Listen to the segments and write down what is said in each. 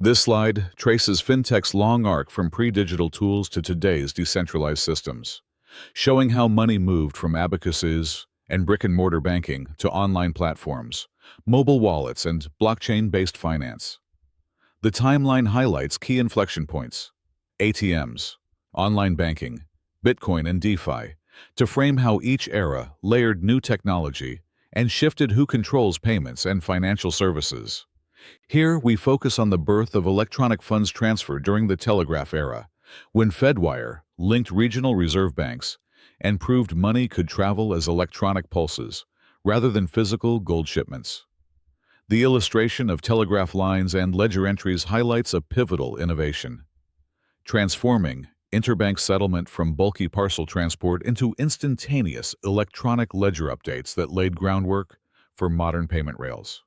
This slide traces fintech's long arc from pre-digital tools to today's decentralized systems, showing how money moved from abacuses and brick-and-mortar banking to online platforms, mobile wallets, and blockchain-based finance. The timeline highlights key inflection points: ATMs, online banking, Bitcoin, and DeFi, to frame how each era layered new technology and shifted who controls payments and financial services. Here, we focus on the birth of electronic funds transfer during the telegraph era, when Fedwire linked regional reserve banks and proved money could travel as electronic pulses rather than physical gold shipments. The illustration of telegraph lines and ledger entries highlights a pivotal innovation, transforming interbank settlement from bulky parcel transport into instantaneous electronic ledger updates that laid groundwork for modern payment rails.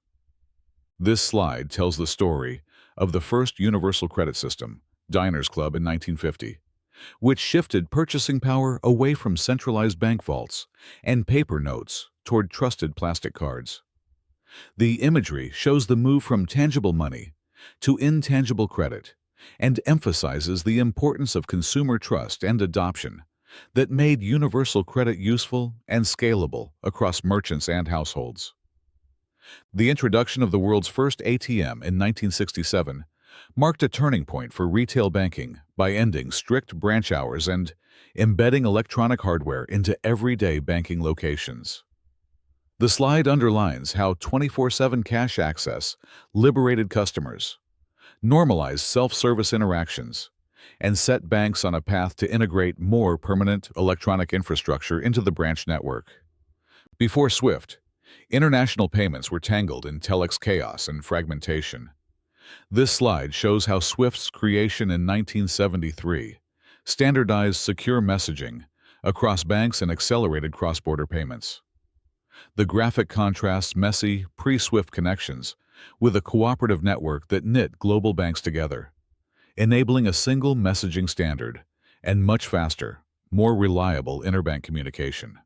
This slide tells the story of the first universal credit system, Diners Club, in 1950, which shifted purchasing power away from centralized bank vaults and paper notes toward trusted plastic cards. The imagery shows the move from tangible money to intangible credit and emphasizes the importance of consumer trust and adoption that made universal credit useful and scalable across merchants and households. The introduction of the world's first ATM in 1967 marked a turning point for retail banking by ending strict branch hours and embedding electronic hardware into everyday banking locations. The slide underlines how 24/7 cash access liberated customers, normalized self-service interactions, and set banks on a path to integrate more permanent electronic infrastructure into the branch network. Before SWIFT, international payments were tangled in telex chaos and fragmentation. This slide shows how SWIFT's creation in 1973 standardized secure messaging across banks and accelerated cross-border payments. The graphic contrasts messy, pre-SWIFT connections with a cooperative network that knit global banks together, enabling a single messaging standard and much faster, more reliable interbank communication.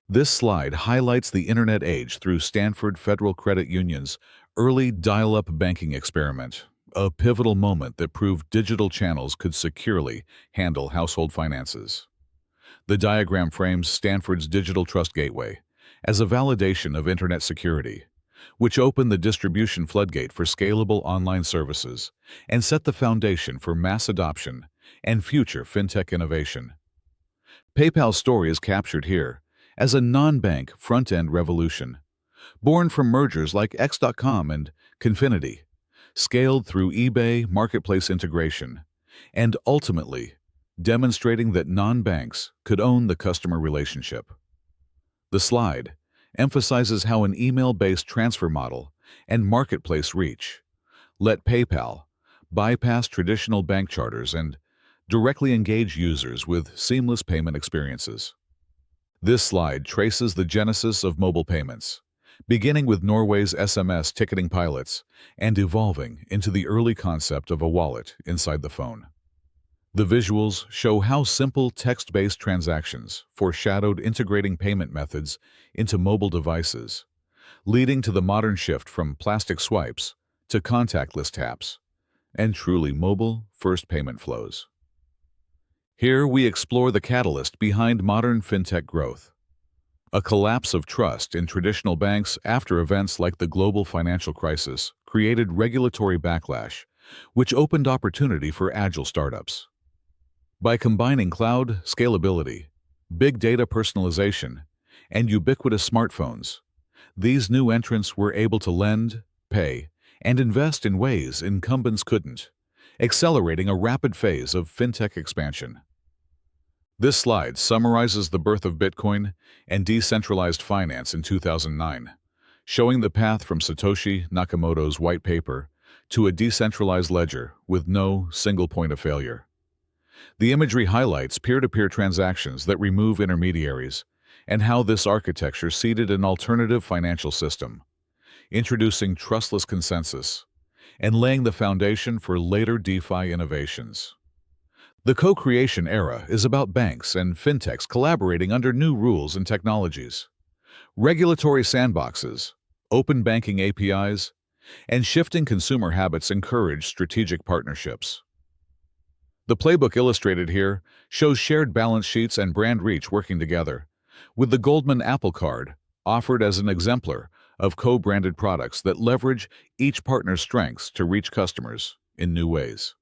This slide highlights the Internet age through Stanford Federal Credit Union's early dial-up banking experiment, a pivotal moment that proved digital channels could securely handle household finances. The diagram frames Stanford's Digital Trust Gateway as a validation of Internet security, which opened the distribution floodgate for scalable online services and set the foundation for mass adoption and future fintech innovation. PayPal's story is captured here as a non-bank front-end revolution, born from mergers like X.com and Confinity, scaled through eBay marketplace integration, and ultimately demonstrating that non-banks could own the customer relationship. The slide emphasizes how an email-based transfer model and marketplace reach let PayPal bypass traditional bank charters and directly engage users with seamless payment experiences. This slide traces the genesis of mobile payments, beginning with Norway's SMS ticketing pilots and evolving into the early concept of a wallet inside the phone. The visuals show how simple text-based transactions foreshadowed integrating payment methods into mobile devices, leading to the modern shift from plastic swipes to contactless taps and truly mobile-first payment flows. Here we explore the catalyst behind modern fintech growth: a collapse of trust in traditional banks after events like the global financial crisis created regulatory backlash, which opened opportunity for agile startups. By combining cloud scalability, big data personalization, and ubiquitous smartphones, these new entrants were able to lend, pay, and invest in ways incumbents couldn't, accelerating a rapid phase of fintech expansion. This slide summarizes the birth of Bitcoin and decentralized finance in 2009, showing the path from Satoshi Nakamoto's white paper to a decentralized ledger with no single point of failure. The imagery highlights peer-to-peer transactions that remove intermediaries and how this architecture seeded an alternative financial system, introducing trustless consensus and laying the foundation for later DeFi innovations. The co-creation era is about banks and fintechs collaborating under new rules and technologies. Regulatory sandboxes, open banking APIs, And shifting consumer habits encourage strategic partnerships. The playbook illustrated here shows shared balance sheets and brand reach working together, with the Goldman Apple Card offered as an exemplar of co-branded products that leverage each partner's strengths to reach customers in new ways.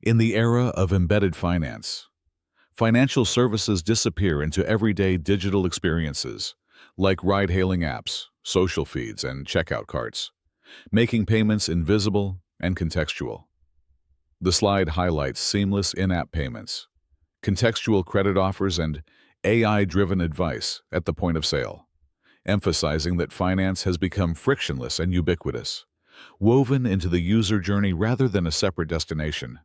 In the era of embedded finance, financial services disappear into everyday digital experiences, like ride-hailing apps, social feeds, and checkout carts, making payments invisible and contextual. The slide highlights seamless in-app payments, contextual credit offers, and AI-driven advice at the point of sale, emphasizing that finance has become frictionless and ubiquitous, woven into the user journey rather than a separate destination.